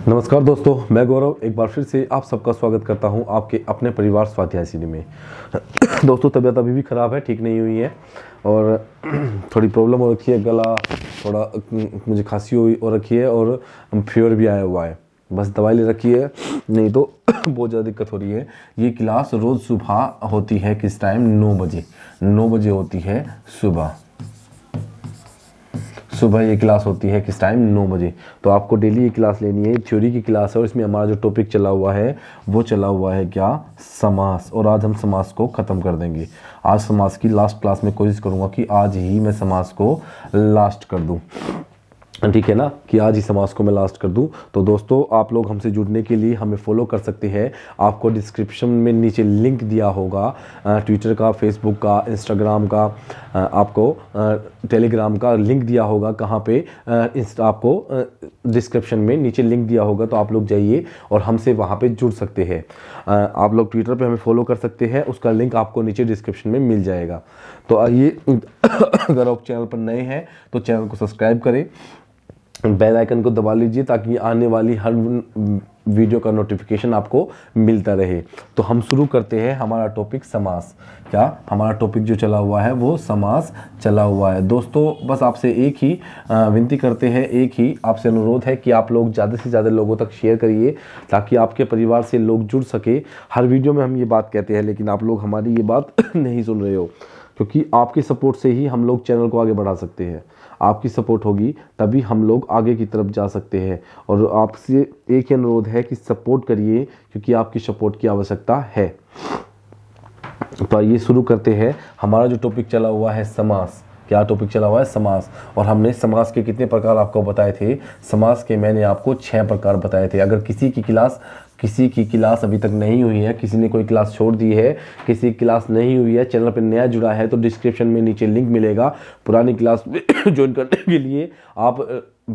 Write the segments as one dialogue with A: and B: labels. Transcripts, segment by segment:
A: नमस्कार दोस्तों, मैं गौरव एक बार फिर से आप सबका स्वागत करता हूं आपके अपने परिवार स्वाध्याय सीढ़ी में। दोस्तों, तबीयत अभी भी ख़राब है, ठीक नहीं हुई है और थोड़ी प्रॉब्लम हो रखी है। गला थोड़ा मुझे खांसी हो रखी है और फीवर भी आया हुआ है। बस दवाई ले रखी है, नहीं तो बहुत ज़्यादा दिक्कत हो रही है। ये क्लास रोज़ सुबह होती है, किस टाइम? 9 बजे होती है सुबह ये क्लास होती है, किस टाइम? 9 बजे। तो आपको डेली ये क्लास लेनी है। थ्योरी की क्लास है और इसमें हमारा जो टॉपिक चला हुआ है वो चला हुआ है क्या? समास। और आज हम समास को ख़त्म कर देंगे। आज समास की लास्ट क्लास में कोशिश करूँगा कि आज ही मैं समास को लास्ट कर दूँ, ठीक है ना, कि आज ही समास को मैं लास्ट कर दूं। तो दोस्तों, आप लोग हमसे जुड़ने के लिए हमें फॉलो कर सकते हैं। आपको डिस्क्रिप्शन में नीचे लिंक दिया होगा, ट्विटर का, फेसबुक का, इंस्टाग्राम का, आपको टेलीग्राम का लिंक दिया होगा। कहाँ पे? आपको डिस्क्रिप्शन में नीचे लिंक दिया होगा, तो आप लोग जाइए और हमसे वहाँ पे जुड़ सकते हैं। आप लोग ट्विटर पे हमें फॉलो कर सकते हैं, उसका लिंक आपको नीचे डिस्क्रिप्शन में मिल जाएगा। तो आइए, अगर आप चैनल पर नए हैं तो चैनल को सब्सक्राइब करें, बेल आइकन को दबा लीजिए ताकि आने वाली हर वीडियो का नोटिफिकेशन आपको मिलता रहे। तो हम शुरू करते हैं हमारा टॉपिक समास। क्या हमारा टॉपिक जो चला हुआ है वो समास चला हुआ है। दोस्तों, बस आपसे एक ही विनती करते हैं, एक ही आपसे अनुरोध है कि आप लोग ज़्यादा से ज़्यादा लोगों तक शेयर करिए ताकि आपके परिवार से लोग जुड़ सके। हर वीडियो में हम ये बात कहते हैं, लेकिन आप लोग हमारी ये बात नहीं सुन रहे हो, क्योंकि आपकी सपोर्ट से ही हम लोग चैनल को आगे बढ़ा सकते हैं। आपकी सपोर्ट होगी तभी हम लोग आगे की तरफ जा सकते हैं। और आपसे एक ही अनुरोध है कि सपोर्ट करिए, क्योंकि आपकी सपोर्ट की आवश्यकता है। तो आइए शुरू करते हैं। हमारा जो टॉपिक चला हुआ है समास। क्या टॉपिक चला हुआ है? समास। और हमने समास के कितने प्रकार आपको बताए थे? समास के मैंने आपको 6 प्रकार बताए थे। अगर किसी की क्लास अभी तक नहीं हुई है, किसी ने कोई क्लास छोड़ दी है, किसी की क्लास नहीं हुई है, चैनल पर नया जुड़ा है, तो डिस्क्रिप्शन में नीचे लिंक मिलेगा। पुरानी क्लास ज्वाइन करने के लिए आप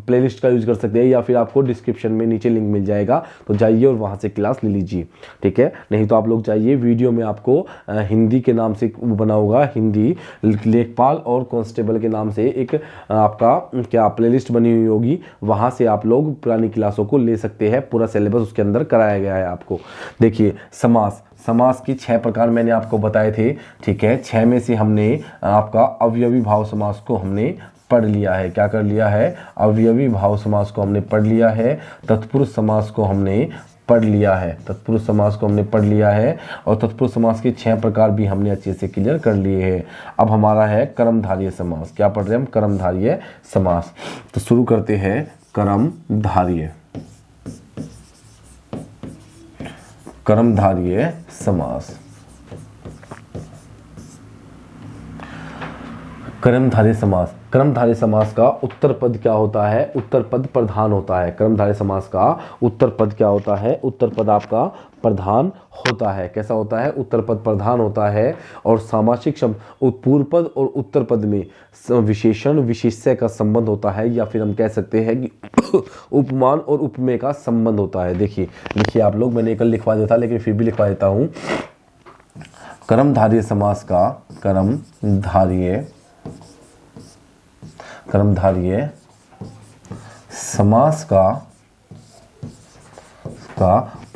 A: प्लेलिस्ट का यूज़ कर सकते हैं, या फिर आपको डिस्क्रिप्शन में नीचे लिंक मिल जाएगा, तो जाइए और वहाँ से क्लास ले लीजिए, ठीक है। नहीं तो आप लोग जाइए, वीडियो में आपको हिंदी के नाम से बना होगा, हिंदी लेखपाल और कांस्टेबल के नाम से एक आपका क्या प्लेलिस्ट बनी हुई होगी, वहाँ से आप लोग पुरानी क्लासों को ले सकते हैं। पूरा सिलेबस उसके अंदर कराया गया है आपको। देखिए, समास की 6 प्रकार मैंने आपको बताए थे, ठीक है। 6 में से हमने आपका अवयवी भाव समास को हमने पढ़ लिया है। क्या कर लिया है? अवयवी भाव समास को हमने पढ़ लिया है। तत्पुरुष समास को हमने पढ़ लिया है। तत्पुरुष समास को हमने पढ़ लिया है और तत्पुरुष समास के 6 प्रकार भी हमने अच्छे से क्लियर कर लिए हैं। अब हमारा है कर्मधारय समास। क्या पढ़ रहे हैं हम? कर्मधारय समास। तो शुरू करते हैं कर्मधारय समास। कर्मधारय समास का उत्तर पद क्या होता है? उत्तर पद प्रधान होता है। कर्मधारय समास का उत्तर पद क्या होता है? उत्तर पद आपका प्रधान होता है। कैसा होता है? उत्तर पद प्रधान होता है। और सामासिक शब्द पूर्व पद और उत्तर पद में विशेषण विशेष्य का संबंध होता है, या फिर हम कह सकते हैं कि उपमान और उपमेय का संबंध होता है। देखिए आप लोग, मैंने कल लिखवा दिया था लेकिन फिर भी लिखवा देता हूँ। कर्मधारय समास का कर्मधारय समास का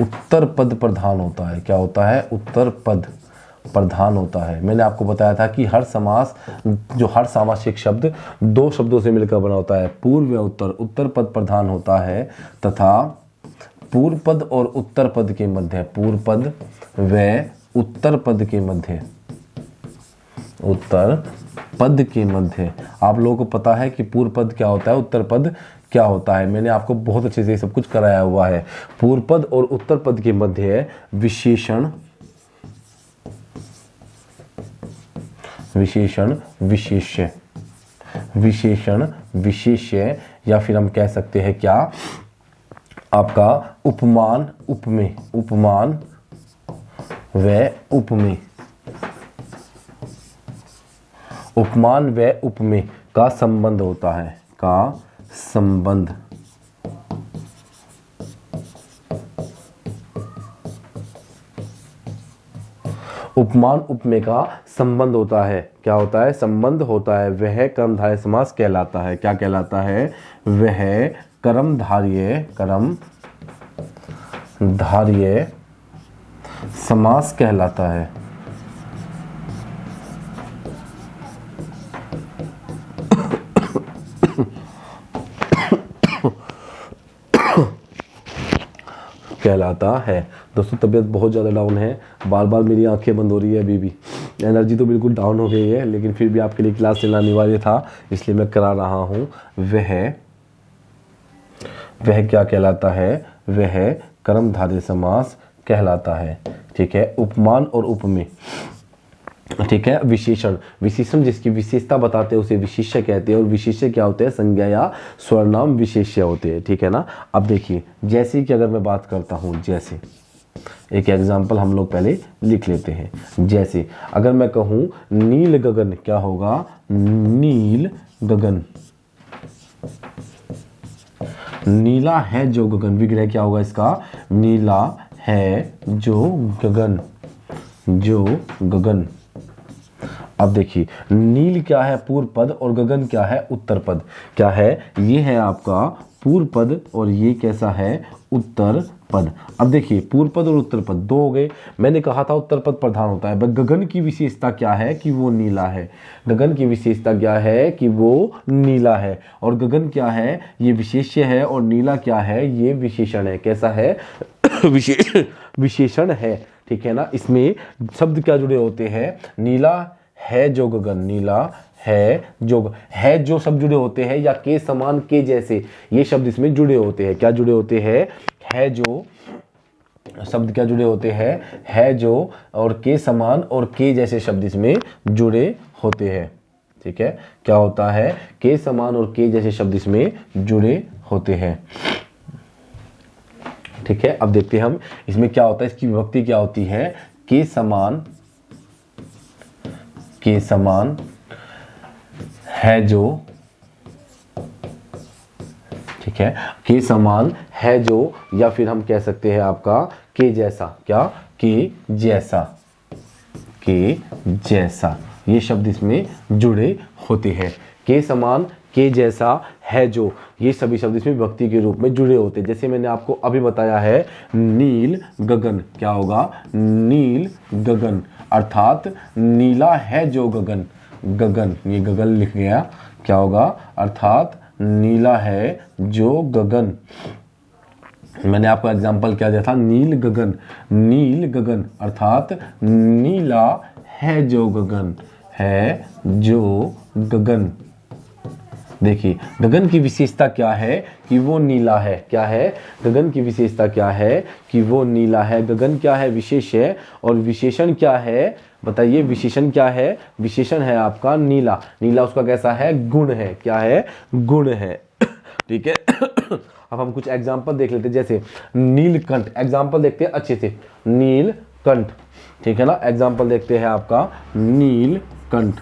A: उत्तर पद प्रधान होता है। क्या होता है? उत्तर पद प्रधान होता है। मैंने आपको बताया था कि हर सामासिक शब्द 2 शब्दों से मिलकर बना होता है, पूर्व व उत्तर। उत्तर पद प्रधान होता है तथा पूर्व पद और उत्तर पद के मध्य, पूर्व पद व उत्तर पद के मध्य आप लोगों को पता है कि पूर्व पद क्या होता है, उत्तर पद क्या होता है। मैंने आपको बहुत अच्छे से सब कुछ कराया हुआ है। पूर्व पद और उत्तर पद के मध्य विशेषण विशेष्य, या फिर हम कह सकते हैं क्या, आपका उपमान उपमेय का संबंध होता है। उपमान उपमेय का संबंध होता है। क्या होता है? संबंध होता है। वह कर्मधारय समास कहलाता है। क्या कहलाता है? वह कर्मधारय धार्य समास कहलाता है। कहलाता है। दोस्तों तबीयत बहुत ज़्यादा डाउन है, बार बार मेरी आंखें बंद हो रही है, अभी भी एनर्जी तो बिल्कुल डाउन हो गई है, लेकिन फिर भी आपके लिए क्लास लेना अनिवार्य था, इसलिए मैं करा रहा हूँ। वह क्या कहलाता है? वह कर्मधारय समास कहलाता है। ठीक है, उपमान और उपमेय। ठीक है, विशेषण, विशेषण जिसकी विशेषता बताते हैं उसे विशेष्य कहते हैं, और विशेष्य क्या होते हैं? संज्ञा या स्वरनाम विशेष्य होते हैं। ठीक है ना। अब देखिए, जैसे कि अगर मैं बात करता हूं, जैसे एक एग्जाम्पल हम लोग पहले लिख लेते हैं। जैसे अगर मैं कहूं नील गगन, क्या होगा? नील गगन। नीला है जो गगन, विग्रह क्या होगा इसका? नीला है जो गगन, जो गगन। अब देखिए, नील क्या है? पूर्व पद, और गगन क्या है? उत्तर पद। क्या है? ये है आपका पूर्व पद, और ये कैसा है? उत्तर पद। अब देखिए, पूर्व पद और उत्तर पद दो हो गए। मैंने कहा था उत्तर पद प्रधान होता है, गगन की विशेषता क्या है? कि वो नीला है। गगन की विशेषता क्या है? कि वो नीला है। और गगन क्या है? ये विशेष्य है, और नीला क्या है? ये विशेषण है। कैसा है? विशेषण है। ठीक है ना। इसमें शब्द क्या जुड़े होते हैं? नीला है जो गगन, नीला है जो शब्द जुड़े होते हैं, या के समान, के जैसे, ये शब्द इसमें जुड़े होते हैं। क्या जुड़े होते हैं? है जो शब्द क्या जुड़े होते हैं? है जो और के समान और के जैसे शब्द इसमें जुड़े होते हैं। ठीक है, क्या होता है? के समान और के जैसे शब्द इसमें जुड़े होते हैं। ठीक है, अब देखते हैं हम इसमें क्या होता है। इसकी विभक्ति क्या होती है? के समान है जो। ठीक है, के समान है जो, या फिर हम कह सकते हैं आपका के जैसा। क्या? के जैसा, के जैसा, ये शब्द इसमें जुड़े होते हैं। के समान, के जैसा, है जो, ये सभी शब्द इसमें विभक्ति के रूप में जुड़े होते हैं। जैसे मैंने आपको अभी बताया है, नील गगन, क्या होगा? नील गगन, अर्थात नीला है जो गगन, गगन, ये गगन लिख गया, क्या होगा? अर्थात नीला है जो गगन। मैंने आपको एग्जांपल क्या दिया था? नील गगन, नील गगन, अर्थात नीला है जो गगन, है जो गगन। देखिए, गगन की विशेषता क्या है? कि वो नीला है। क्या है? गगन की विशेषता क्या है? कि वो नीला है। गगन क्या है? विशेष है। और विशेषण क्या है? बताइए, विशेषण क्या है? विशेषण है आपका नीला। नीला उसका कैसा है? गुण है। क्या है? गुण है। ठीक है। अब हम कुछ एग्जाम्पल देख लेते हैं। जैसे नीलकंठ, एग्जाम्पल देखते हैं अच्छे से। नीलकंठ, ठीक है ना। एग्जाम्पल देखते हैं आपका नीलकंठ।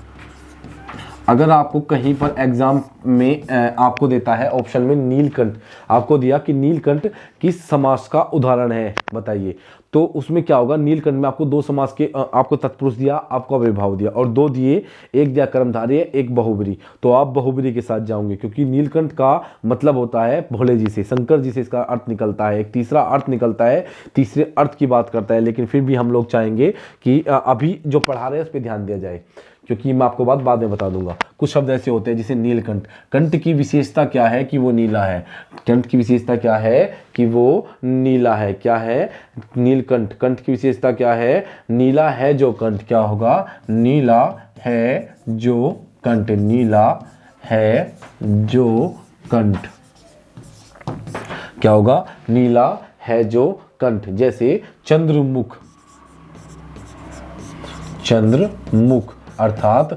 A: अगर आपको कहीं पर एग्जाम में आपको देता है ऑप्शन में नीलकंठ, आपको दिया कि नीलकंठ किस समास का उदाहरण है, बताइए, तो उसमें क्या होगा? नीलकंठ में आपको दो समास के आपको तत्पुरुष दिया, आपको अव्ययभाव दिया, और दो दिए, एक दिया कर्मधारय, एक बहुब्री, तो आप बहुब्री के साथ जाओगे, क्योंकि नीलकंठ का मतलब होता है भोले जी से, शंकर जी से इसका अर्थ निकलता है। एक तीसरा अर्थ निकलता है, तीसरे अर्थ की बात करता है, लेकिन फिर भी हम लोग चाहेंगे कि अभी जो पढ़ा रहे हैं उस पर ध्यान दिया जाए, क्योंकि मैं आपको बात बाद में बता दूंगा। कुछ शब्द ऐसे होते हैं जैसे नीलकंठ, कंठ की विशेषता क्या है? कि वो नीला है। कंठ की विशेषता क्या है? कि वो नीला है। क्या है? नीलकंठ, कंठ की विशेषता क्या है? नीला है जो कंठ, क्या होगा? नीला है जो कंठ, नीला है जो कंठ, क्या होगा? नीला है जो कंठ। जैसे चंद्रमुख, चंद्रमुख अर्थात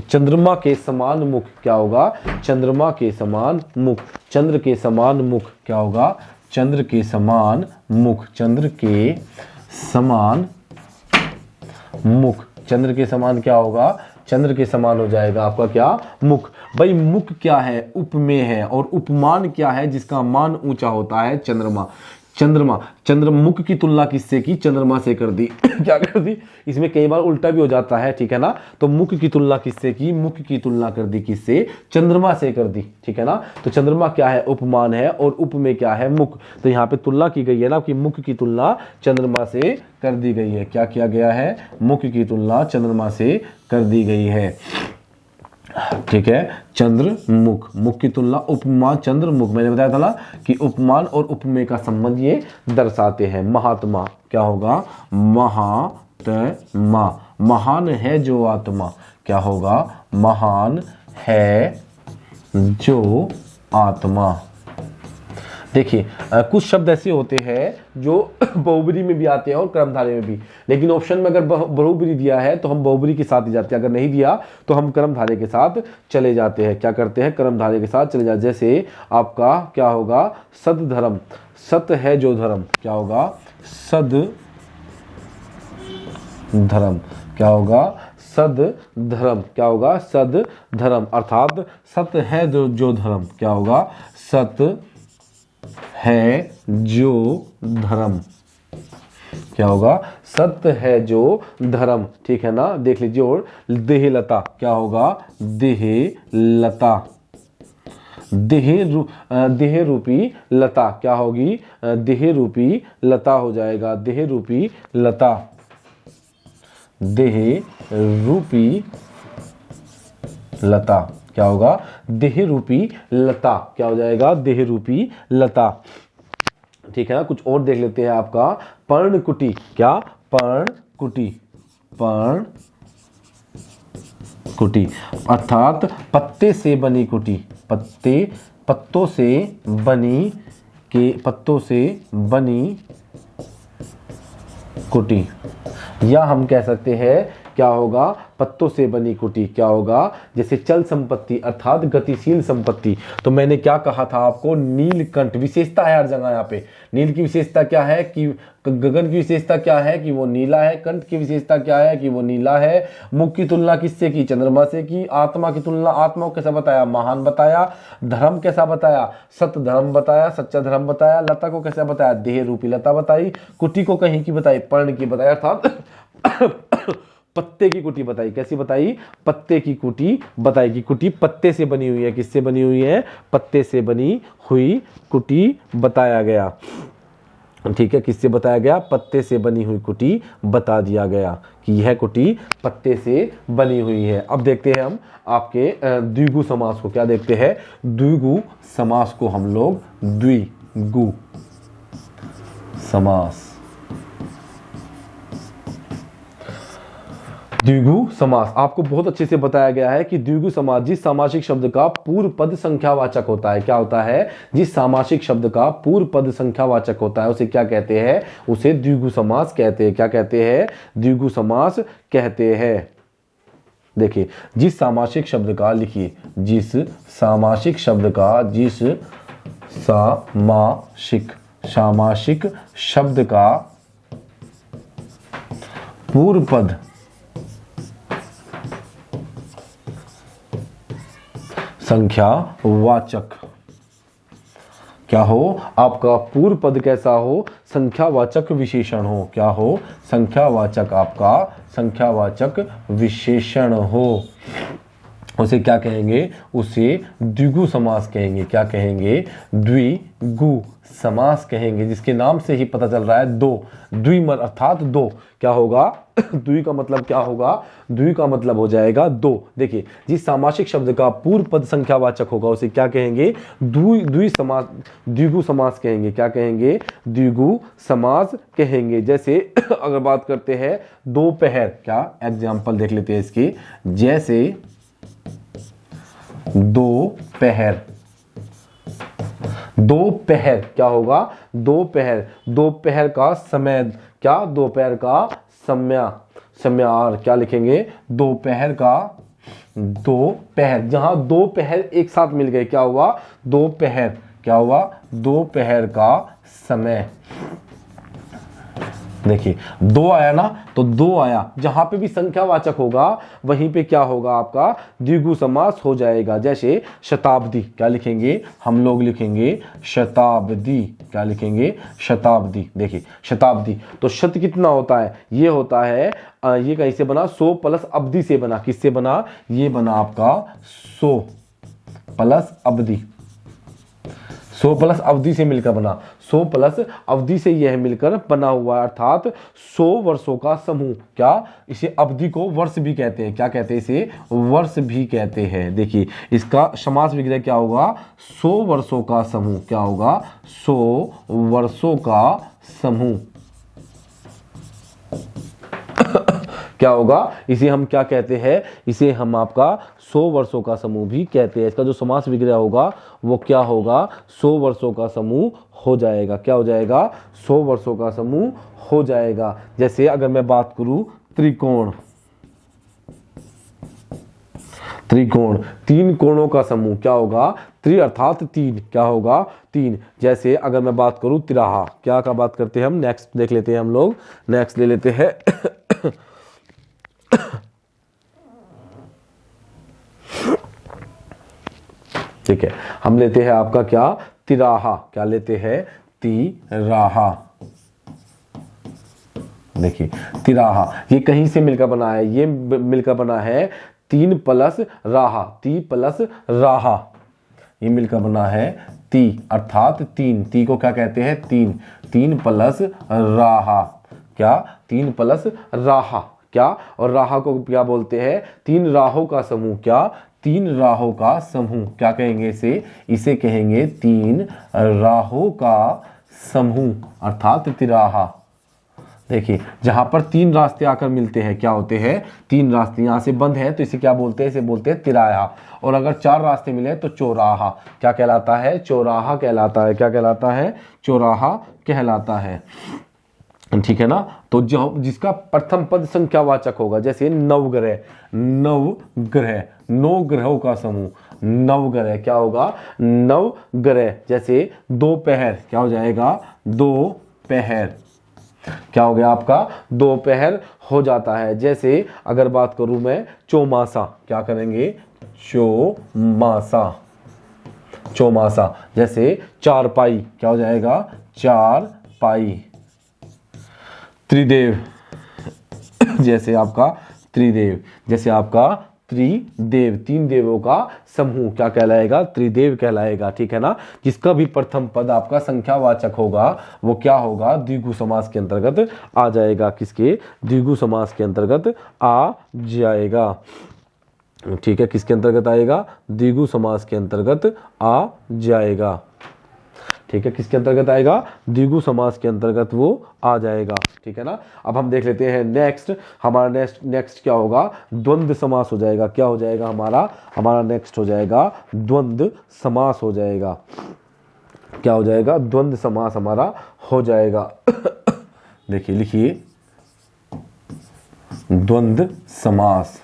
A: चंद्रमा के समान मुख, क्या होगा? चंद्रमा के समान मुख, चंद्र के समान मुख, क्या होगा? चंद्र के समान मुख, चंद्र के समान मुख, चंद्र के समान क्या होगा? चंद्र के समान हो जाएगा आपका क्या? मुख। भाई मुख क्या है? उपमेय है। और उपमान क्या है? जिसका मान ऊंचा होता है, चंद्रमा। चंद्रमा, चंद्रमुख की तुलना किससे की? चंद्रमा से कर दी। क्या कर दी? इसमें कई बार उल्टा भी हो जाता है, ठीक है ना। तो मुख की तुलना किससे की? मुख की तुलना कर दी किससे? चंद्रमा से कर दी, ठीक है ना। तो चंद्रमा क्या है? उपमान है, और उप में क्या है? मुख। तो यहाँ पे तुलना की गई है ना कि मुख की तुलना चंद्रमा से कर दी गई है। क्या किया गया है? मुख की तुलना चंद्रमा से कर दी गई है, ठीक है। चंद्रमुख, मुख की तुलना उपमा चंद्रमुख। मैंने बताया था ना कि उपमान और उपमेय का संबंध ये दर्शाते हैं। महात्मा क्या होगा? महात्मा, महान है जो आत्मा। क्या होगा? महान है जो आत्मा। देखिए कुछ शब्द ऐसे होते हैं जो बहुब्री में भी आते हैं और कर्मधारय में भी, लेकिन ऑप्शन में अगर बहुब्री दिया है तो हम बहुब्री के साथ ही जाते हैं, अगर नहीं दिया तो हम कर्मधारय के साथ चले जाते हैं। क्या करते हैं? कर्मधारय के साथ चले जाते हैं। जैसे आपका क्या होगा? सद धर्म, सत है जो धर्म। क्या होगा? सद धर्म। क्या होगा? सद धर्म। क्या होगा? सद धर्म, अर्थात सत है जो धर्म। क्या होगा? सत है जो धर्म। क्या होगा? सत्य है जो धर्म, ठीक है ना। देख लीजिए। और देहलता क्या होगा? देहलता, देह रूपी लता क्या होगी? देह रूपी लता हो जाएगा। देह रूपी लता, देह रूपी लता। क्या होगा? देह रूपी लता। क्या हो जाएगा? देह रूपी लता, ठीक है ना। कुछ और देख लेते हैं। आपका पर्णकुटी। क्या? पर्णकुटी, पर्णकुटी अर्थात पत्ते से बनी कुटी। पत्तों से बनी कुटी, या हम कह सकते हैं क्या होगा? पत्तों से बनी कुटी। क्या होगा? जैसे चल संपत्ति अर्थात गतिशील संपत्ति। तो मैंने क्या कहा था आपको? नीलकंठ विशेषता है हर जगह। यहाँ पे नील की विशेषता क्या है? कि गगन की विशेषता क्या है? कि वो नीला है। कंठ की विशेषता क्या है? कि वो नीला है। मुख की तुलना किससे की? चंद्रमा से की। आत्मा की तुलना, आत्मा को कैसा बताया? महान बताया। धर्म कैसा बताया? सत धर्म बताया, सच्चा धर्म बताया। लता को कैसा बताया? देह रूपी लता बताई। कुटी को कहीं की बताई? पर्ण की बताया, अर्थात पत्ते की कुटी बताई। कैसी बताई? पत्ते की कुटी बताई कि कुटी पत्ते से बनी हुई है। किससे बनी हुई है? पत्ते से बनी हुई कुटी बताया गया, ठीक है। किससे बताया गया? पत्ते से बनी हुई कुटी बता दिया गया कि यह कुटी पत्ते से बनी हुई है। अब देखते हैं हम आपके द्विगु समास को। क्या देखते हैं? द्विगु समास को हम लोग द्विगु समास, द्विगु समास आपको बहुत अच्छे से बताया गया है कि द्विगु समास जिस सामासिक शब्द का पूर्व पद संख्यावाचक होता है। क्या होता है? जिस सामासिक शब्द का पूर्व पद संख्यावाचक होता है उसे क्या कहते हैं? उसे द्विगु समास कहते हैं। क्या कहते हैं? द्विगु समास कहते हैं। देखिए जिस सामासिक शब्द का, लिखिए जिस सामासिक शब्द का, जिस सामासिक शब्द का पूर्व पद संख्यावाचक क्या हो? आपका पूर्व पद कैसा हो? संख्यावाचक विशेषण हो। क्या हो? संख्यावाचक, आपका संख्यावाचक विशेषण हो। उसे क्या कहेंगे? उसे द्विगु समास कहेंगे। क्या कहेंगे? द्विगु समास कहेंगे, जिसके नाम से ही पता चल रहा है दो, द्विमर अर्थात दो। क्या होगा? द्वि का मतलब क्या होगा? द्वि का मतलब हो जाएगा दो। देखिए जिस सामासिक शब्द का पूर्व पद संख्यावाचक होगा उसे क्या कहेंगे? द्विगु समास कहेंगे। क्या कहेंगे? द्विगु समास कहेंगे। जैसे अगर बात करते हैं दोपहर, क्या एग्जाम्पल देख लेते हैं इसकी। जैसे दोपहर, दोपहर क्या होगा? दोपहर, दोपहर का समय। क्या? दोपहर का सम्यार। क्या लिखेंगे? दोपहर का, दोपहर, जहां दोपहर एक साथ मिल गए क्या हुआ? दोपहर। क्या हुआ? दोपहर का समय, देखिए दो आया ना, तो दो आया, जहां पे भी संख्यावाचक होगा वहीं पे क्या होगा आपका द्विगु समास हो जाएगा। जैसे शताब्दी, क्या लिखेंगे हम लोग, लिखेंगे शताब्दी, क्या लिखेंगे शताब्दी। देखिए शताब्दी, तो शत कितना होता है, ये होता है ये कहीं से बना 100 प्लस अवधि से बना, किससे बना, ये बना आपका 100 प्लस अवधि, 100 प्लस अवधि से मिलकर बना, 100 प्लस अवधि से यह मिलकर बना हुआ, अर्थात 100 वर्षों का समूह। क्या, इसे अवधि को वर्ष भी कहते हैं, क्या कहते हैं इसे, वर्ष भी कहते हैं। देखिए इसका समास विग्रह क्या होगा, 100 वर्षों का समूह, क्या होगा 100 वर्षों का समूह, क्या होगा, इसे हम क्या कहते हैं, इसे हम आपका 100 वर्षों का समूह भी कहते हैं। इसका जो समास विग्रह होगा वो क्या होगा, 100 वर्षों का समूह हो जाएगा। क्या हो जाएगा, 100 वर्षों का समूह हो जाएगा। जैसे अगर मैं बात करूं त्रिकोण, त्रिकोण, तीन कोणों का समूह, क्या होगा, त्रि अर्थात तीन, क्या होगा तीन। जैसे अगर मैं बात करूं तिराहा, क्या का बात करते हैं हम, नेक्स्ट देख लेते हैं हम लोग, नेक्स्ट ले लेते हैं ठीक है, हम लेते हैं आपका क्या, तिराहा, क्या लेते हैं, तिराहा। देखिए तिराहा ये कहीं से मिलकर बना है, ये मिलकर बना है 3 प्लस राहा, 3 प्लस राहा, ये मिलकर बना है ती अर्थात तीन, ती को क्या कहते हैं, तीन, 3 प्लस राहा, क्या 3 प्लस राहा, क्या, और राहा को क्या बोलते हैं, 3 राहों का समूह, क्या 3 राहों का समूह, क्या कहेंगे इसे, इसे कहेंगे 3 राहों का समूह अर्थात तिराहा। देखिए जहां पर 3 रास्ते आकर मिलते हैं, क्या होते हैं, 3 रास्ते, यहां से बंद है तो इसे क्या बोलते हैं, इसे बोलते हैं तिराहा। और अगर 4 रास्ते मिले तो चौराहा, क्या कहलाता है, चौराहा कहलाता है, क्या कहलाता है, चौराहा कहलाता है। ठीक है ना, तो जो जिसका प्रथम पद संख्यावाचक होगा, जैसे नवग्रह, नवग्रह, 9 ग्रहों का समूह, नवग्रह, क्या होगा, नवग्रह। जैसे दोपहर, क्या हो जाएगा, दोपहर, क्या हो गया आपका, दोपहर हो जाता है। जैसे अगर बात करूं मैं चौमासा, क्या करेंगे, चौमासा, चौमासा। जैसे चारपाई, क्या हो जाएगा, चारपाई। त्रिदेव, जैसे आपका त्रिदेव, जैसे आपका त्रिदेव, 3 देवों का समूह, क्या कहलाएगा, त्रिदेव कहलाएगा। ठीक है ना, जिसका भी प्रथम पद आपका संख्यावाचक होगा वो क्या होगा, द्विगु समास के अंतर्गत आ जाएगा, किसके, द्विगु समास के अंतर्गत आ जाएगा। ठीक है, किसके अंतर्गत आएगा, द्विगु समास के अंतर्गत आ जाएगा। ठीक है, किसके अंतर्गत आएगा, द्विगु समास के अंतर्गत वो आ जाएगा। ठीक है ना, अब हम देख लेते हैं नेक्स्ट, हमारा नेक्स्ट क्या होगा, द्वंद्व समास हो जाएगा। क्या हो जाएगा हमारा नेक्स्ट हो जाएगा द्वंद्व समास हो जाएगा। क्या हो जाएगा, द्वंद्व समास हमारा हो जाएगा। देखिए लिखिए, द्वंद्व समास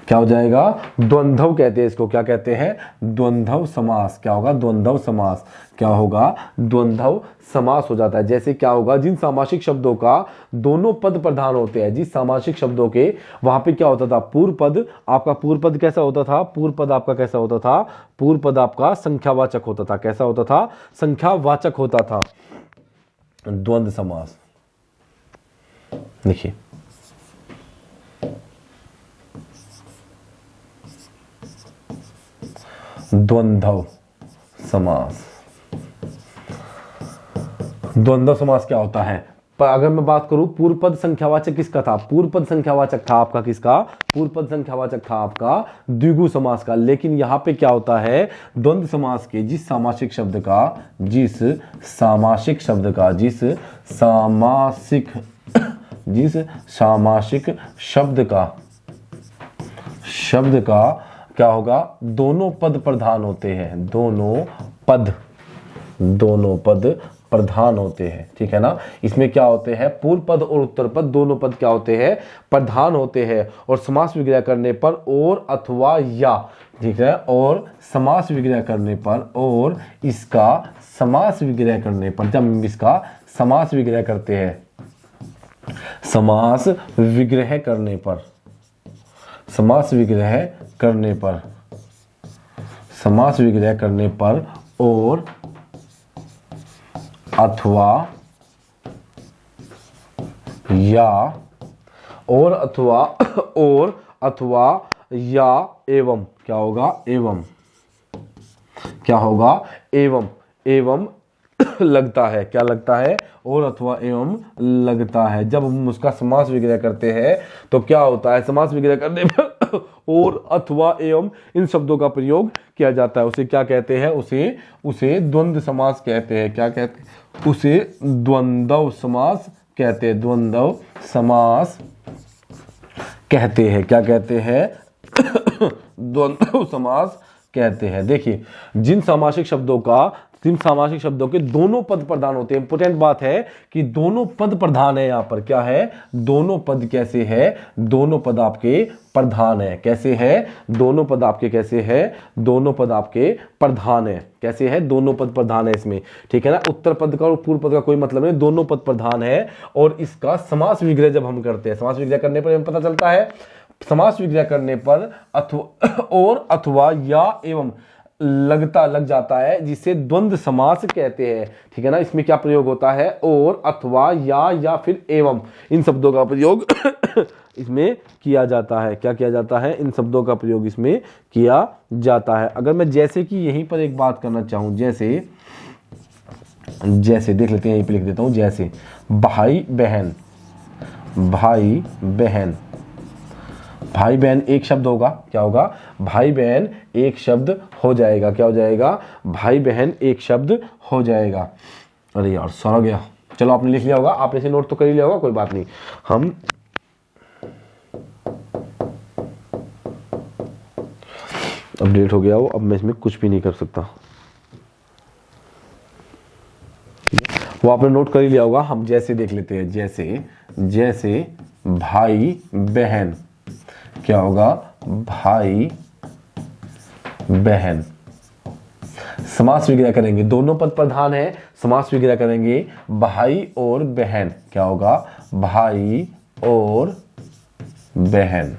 A: क्या हो जाएगा, द्वंद्व कहते हैं इसको, क्या कहते हैं, द्वंद्व समास। क्या होगा, द्वंद्व समास, क्या होगा, द्वंद्व समास हो जाता है। जैसे क्या होगा, जिन सामासिक शब्दों का दोनों पद प्रधान होते हैं, जिस सामासिक शब्दों के वहां पे क्या होता था, पूर्व पद आपका, पूर्व पद कैसा होता था, पूर्व पद आपका कैसा होता था, पूर्व पद आपका संख्यावाचक होता था, कैसा होता था, संख्यावाचक होता था। द्वंद्व समास, देखिए द्वंद्व समास, द्वंद्व समास क्या होता है, पर अगर मैं बात करूं पूर्व पद संख्यावाचक किसका था, पूर्व पद संख्यावाचक था आपका किसका, पूर्व पद संख्यावाचक था आपका द्विगु समास का। लेकिन यहां पे क्या होता है, द्वंद्व समास के जिस सामासिक शब्द का, जिस सामासिक शब्द का, जिस सामासिक शब्द का क्या होगा, दोनों पद प्रधान होते हैं, दोनों पद प्रधान होते हैं, ठीक है ना। इसमें क्या होते हैं, पूर्व पद और उत्तर पद दोनों पद क्या होते हैं, प्रधान होते हैं। और समास विग्रह करने पर और अथवा या, ठीक है, और समास विग्रह करने पर और इसका समास विग्रह करने पर, जब हम इसका समास विग्रह करते हैं, समास विग्रह करने पर, समास विग्रह करने पर, समास विग्रह करने पर और अथवा या, और अथवा, और अथवा या एवं, क्या होगा, एवं, क्या होगा, एवं, एवं लगता है, क्या लगता है, और अथवा एवं लगता है। जब हम उसका समास विग्रह करते हैं तो क्या होता है, समास विग्रह करने पर और अथवा एवं इन शब्दों का प्रयोग किया जाता है। उसे क्या कहते हैं, उसे द्वंद्व समास कहते हैं। क्या कहते हैं, उसे द्वंद्व समास कहते हैं, द्वंद्व समास कहते हैं। क्या कहते हैं, द्वंद्व समास कहते हैं। देखिए, जिन सामासिक शब्दों के दोनों पद प्रधान होते हैं। इंपॉर्टेंट बात है कि दोनों पद प्रधान है। यहां पर क्या है, दोनों पद कैसे है, दोनों पद आपके प्रधान है। कैसे है, दोनों पद आपके कैसे है, दोनों पद आपके प्रधान है। कैसे है, दोनों पद प्रधान है इसमें, ठीक है ना। उत्तर पद का और पूर्व पद का कोई मतलब नहीं, दोनों पद प्रधान है। और इसका समास विग्रह जब हम करते हैं, समास विग्रह करने पर हमें पता चलता है, समास विग्रह करने पर और अथवा या एवं लग जाता है, जिसे द्वंद्व समास कहते हैं, ठीक है ना। इसमें क्या प्रयोग होता है, और अथवा या फिर एवं, इन शब्दों का प्रयोग इसमें किया जाता है। क्या किया जाता है, इन शब्दों का प्रयोग इसमें किया जाता है। अगर मैं जैसे कि यहीं पर एक बात करना चाहूं, जैसे देख लेते हैं, यहीं पे लिख देता हूं, जैसे भाई बहन, भाई बहन, भाई बहन एक शब्द होगा, क्या होगा, भाई बहन एक शब्द हो जाएगा। क्या हो जाएगा, भाई बहन एक शब्द हो जाएगा। अरे यार सो गया, चलो आपने लिख लिया होगा, आपने इसे नोट तो कर ही लिया होगा, कोई बात नहीं। हम अपडेट हो गया वो, अब मैं इसमें कुछ भी नहीं कर सकता, वो आपने नोट कर ही लिया होगा। हम जैसे देख लेते हैं, जैसे भाई बहन, क्या होगा, भाई बहन। समास विग्रह करेंगे, दोनों पद प्रधान है, समास विग्रह करेंगे भाई और बहन, क्या होगा, भाई और बहन।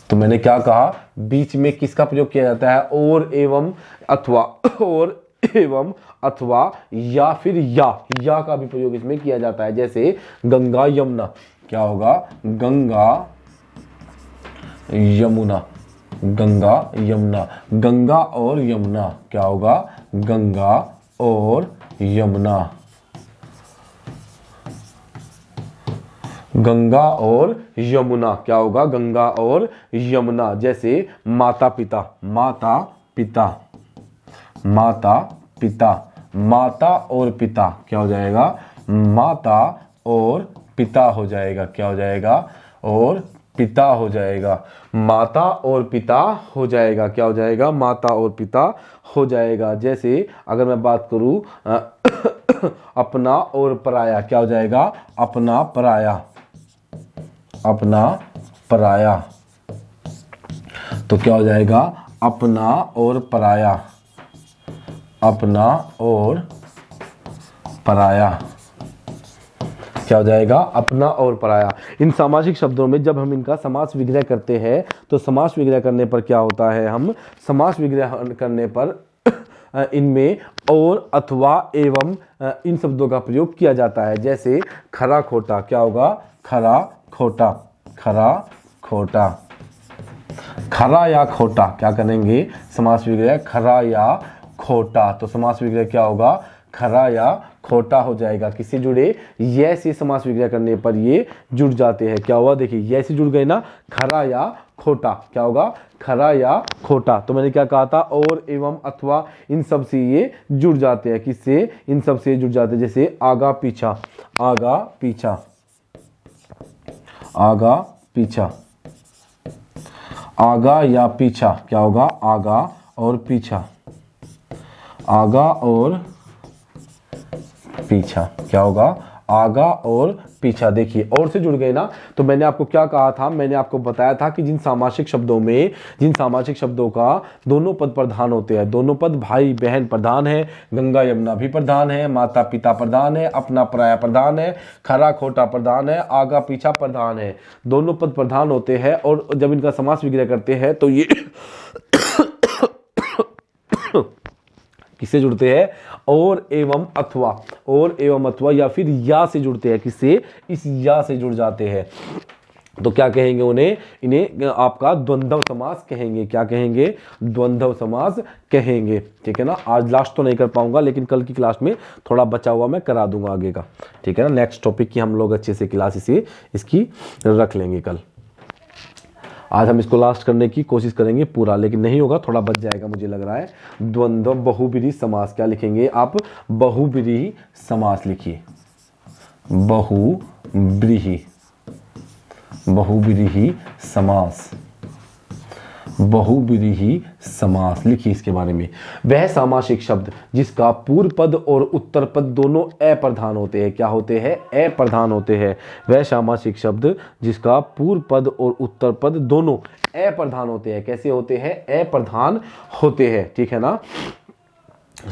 A: तो मैंने क्या कहा, बीच में किसका प्रयोग किया जाता है, और एवं अथवा, और एवं अथवा या फिर या का भी प्रयोग इसमें किया जाता है। जैसे गंगा यमुना, क्या होगा, गंगा यमुना, गंगा यमुना, गंगा और यमुना, क्या होगा, गंगा और यमुना, गंगा और यमुना, क्या होगा, गंगा और यमुना। जैसे माता पिता, माता पिता, माता पिता, माता और पिता, क्या हो जाएगा, माता और पिता हो जाएगा। क्या हो जाएगा, और पिता हो जाएगा, माता और पिता हो जाएगा। क्या हो जाएगा, माता और पिता हो जाएगा। जैसे अगर मैं बात करूं अपना और पराया, क्या हो जाएगा, अपना पराया, अपना पराया। तो क्या हो जाएगा, अपना और पराया, अपना और पराया, क्या हो जाएगा, अपना और पराया। इन सामासिक शब्दों में जब हम इनका समास विग्रह करते हैं तो समास विग्रह करने पर क्या होता है, हम समास विग्रह करने पर इनमें और अथवा एवं इन शब्दों का प्रयोग किया जाता है। जैसे खरा खोटा, क्या होगा, खरा खोटा, खरा खोटा, खरा या खोटा, क्या करेंगे, समास विग्रह खरा या खोटा। तो समास विग्रह क्या होगा, खरा या खोटा हो जाएगा। किससे जुड़े, ये से समास विग्रह करने पर ये जुड़ जाते हैं। क्या हुआ, देखिए ये से जुड़ गए ना, खरा या खोटा, क्या होगा, खरा या खोटा। तो मैंने क्या कहा था, और एवं अथवा इन सब से ये जुड़ जाते हैं। किससे, इन सब से जुड़ जाते हैं। जैसे आगा पीछा, आगा पीछा, आगा पीछा, आगा या पीछा, क्या होगा, आगा और पीछा, आगा और पीछा। क्या होगा? आगा और पीछा। देखिए और से जुड़ गए ना, तो मैंने आपको क्या कहा था, मैंने आपको बताया था कि जिन सामासिक शब्दों का दोनों पद प्रधान होते हैं, दोनों पद भाई बहन प्रधान है, गंगा यमुना भी प्रधान है, माता पिता प्रधान है, अपना पराया प्रधान है, खरा खोटा प्रधान है, आगा पीछा प्रधान है, दोनों पद प्रधान होते हैं। और जब इनका समास विग्रह करते हैं तो ये किससे जुड़ते हैं? और एवं अथवा या फिर या से जुड़ते हैं। किससे? इस या से जुड़ जाते हैं। तो क्या कहेंगे इन्हें आपका द्वंद्व समास कहेंगे। क्या कहेंगे? द्वंद्व समास कहेंगे। ठीक है ना। आज लास्ट तो नहीं कर पाऊंगा, लेकिन कल की क्लास में थोड़ा बचा हुआ मैं करा दूंगा आगे का। ठीक है ना। नेक्स्ट टॉपिक की हम लोग अच्छे से क्लास इसकी रख लेंगे कल। आज हम इसको लास्ट करने की कोशिश करेंगे पूरा, लेकिन नहीं होगा, थोड़ा बच जाएगा मुझे लग रहा है। द्वंद्व बहुब्रीहि समास। क्या लिखेंगे आप? बहुब्रीहि समास लिखिए। बहुब्रीहि समास लिखिए इसके बारे में। वह सामासिक शब्द जिसका पूर्व पद और उत्तर पद दोनों अप्रधान होते हैं। क्या होते हैं? अप्रधान होते हैं। वह सामासिक शब्द जिसका पूर्व पद और उत्तर पद दोनों अप्रधान होते हैं। कैसे होते हैं? अप्रधान होते हैं। ठीक है ना।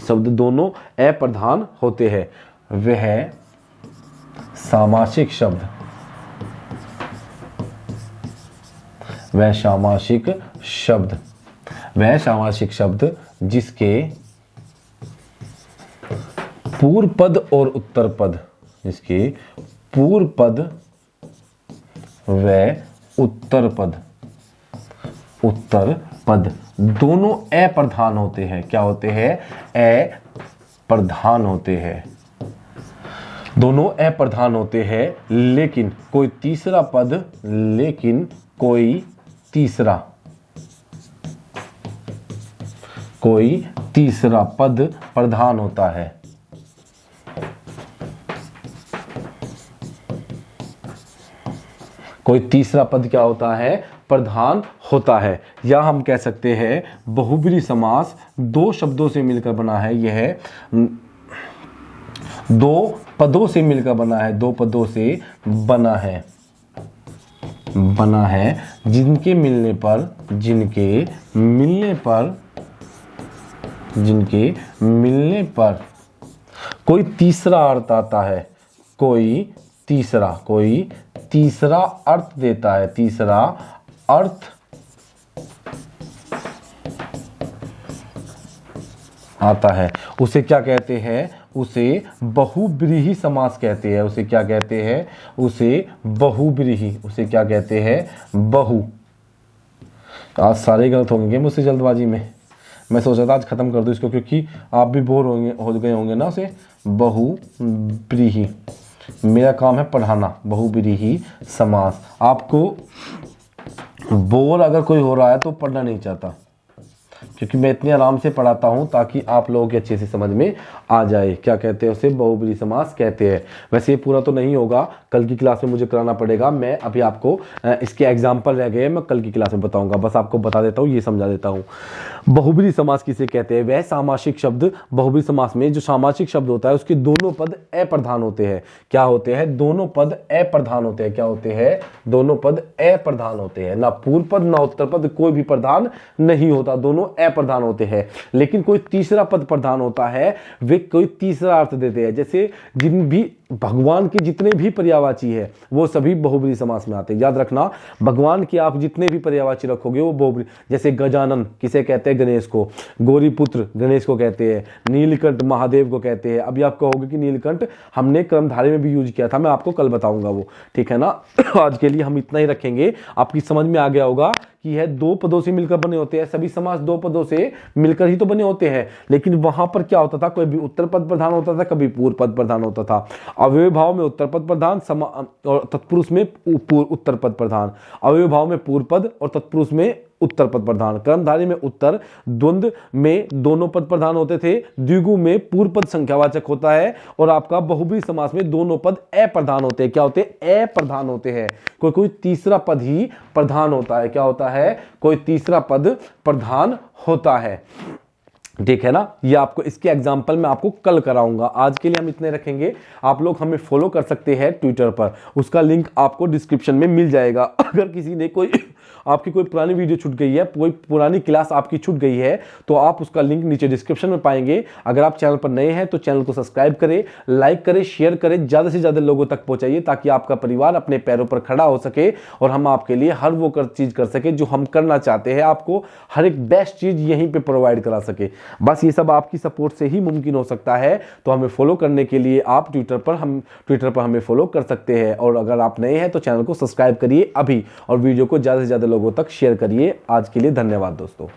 A: शब्द दोनों अप्रधान होते हैं। वह सामासिक शब्द जिसके पूर्व पद और उत्तर पद दोनों अप्रधान होते हैं। क्या होते हैं? अप्रधान होते हैं। दोनों अप्रधान होते हैं, लेकिन कोई तीसरा पद प्रधान होता है। कोई तीसरा पद क्या होता है? प्रधान होता है। या हम कह सकते हैं बहुब्रीहि समास दो शब्दों से मिलकर बना है। यह दो पदों से मिलकर बना है, जिनके मिलने पर कोई तीसरा अर्थ आता है। कोई तीसरा अर्थ देता है। तीसरा अर्थ आता है, उसे क्या कहते हैं? उसे बहुब्रीहि समास कहते हैं। उसे क्या कहते हैं? उसे क्या कहते हैं? आज सारे गलत होंगे मुझसे जल्दबाजी में। मैं सोचा था आज खत्म कर दूं इसको, क्योंकि आप भी बोर हो गए होंगे ना उसे। बहुब्रीहि, मेरा काम है पढ़ाना। बहुब्रीहि समास। आपको बोर अगर कोई हो रहा है तो पढ़ना नहीं चाहता, क्योंकि मैं इतने आराम से पढ़ाता हूं ताकि आप लोगों के अच्छे से समझ में आ जाए। क्या कहते हैं उसे? बहुब्रीहि समास कहते हैं। वैसे ये पूरा तो नहीं होगा, कल की क्लास में मुझे कराना पड़ेगा। मैं अभी आपको इसके एग्जाम्पल रह गए, मैं कल की क्लास में बताऊंगा। बस आपको बता देता हूँ, ये समझा देता हूँ। बहुब्रीहि समास किसे कहते हैं? वह सामासिक शब्द, बहुब्रीहि समास में जो सामासिक शब्द होता है उसके दोनों पद अप्रधान होते हैं। क्या होते हैं? दोनों पद अप्रधान होते हैं। क्या होते हैं? दोनों पद अप्रधान होते हैं। ना पूर्व पद ना उत्तर पद कोई भी प्रधान नहीं होता, दोनों अप्रधान होते हैं। लेकिन कोई तीसरा पद प्रधान होता है, वे कोई तीसरा अर्थ देते हैं। जैसे भगवान के जितने भी पर्यायवाची है वो सभी बहुब्रीहि समास में आते हैं। याद रखना, भगवान के आप जितने भी पर्यायवाची रखोगे वो बहुब्रीहि। जैसे गजानन किसे कहते हैं? गणेश को। गौरीपुत्र गणेश को कहते हैं। नीलकंठ महादेव को कहते हैं। अभी आप कहोगे कि नीलकंठ हमने क्रमधारे में भी यूज किया था, मैं आपको कल बताऊंगा वो। ठीक है ना। आज के लिए हम इतना ही रखेंगे। आपकी समझ में आ गया होगा कि यह दो पदों से मिलकर बने होते हैं। सभी समास दो पदों से मिलकर ही तो बने होते हैं, लेकिन वहां पर क्या होता था? कोई भी उत्तर पद प्रधान होता था, कभी पूर्व पद प्रधान होता था। अव्यय भाव में उत्तर पद प्रधान और तत्पुरुष में उत्तर पद प्रधान। अव्यय भाव में पूर्व पद और तत्पुरुष में उत्तर पद प्रधान। कर्मधारय में उत्तर, द्वंद्व में दोनों पद प्रधान होते थे, द्विगु में पूर्व पद संख्यावाचक होता है, और आपका बहुब्रीहि समास में दोनों पद अप्रधान होते हैं। क्या होते हैं? अप्रधान होते हैं। कोई तीसरा पद ही प्रधान होता है। क्या होता है? कोई तीसरा पद प्रधान होता है। ठीक है ना। ये आपको इसके एग्जाम्पल मैं आपको कल कराऊंगा। आज के लिए हम इतने रखेंगे। आप लोग हमें फॉलो कर सकते हैं ट्विटर पर, उसका लिंक आपको डिस्क्रिप्शन में मिल जाएगा। अगर किसी ने आपकी कोई पुरानी वीडियो छूट गई है, कोई पुरानी क्लास आपकी छूट गई है, तो आप उसका लिंक नीचे डिस्क्रिप्शन में पाएंगे। अगर आप चैनल पर नए हैं तो चैनल को सब्सक्राइब करें, लाइक करें, शेयर करें, ज्यादा से ज्यादा लोगों तक पहुंचाइए, ताकि आपका परिवार अपने पैरों पर खड़ा हो सके और हम आपके लिए हर वो चीज कर सके जो हम करना चाहते हैं। आपको हर एक बेस्ट चीज यहीं पे प्रोवाइड करा सके। बस ये सब आपकी सपोर्ट से ही मुमकिन हो सकता है। तो हमें फॉलो करने के लिए आप ट्विटर पर हमें फॉलो कर सकते हैं। और अगर आप नए हैं तो चैनल को सब्सक्राइब करिए अभी, और वीडियो को ज्यादा से ज्यादा लोगों तक शेयर करिए। आज के लिए धन्यवाद दोस्तों।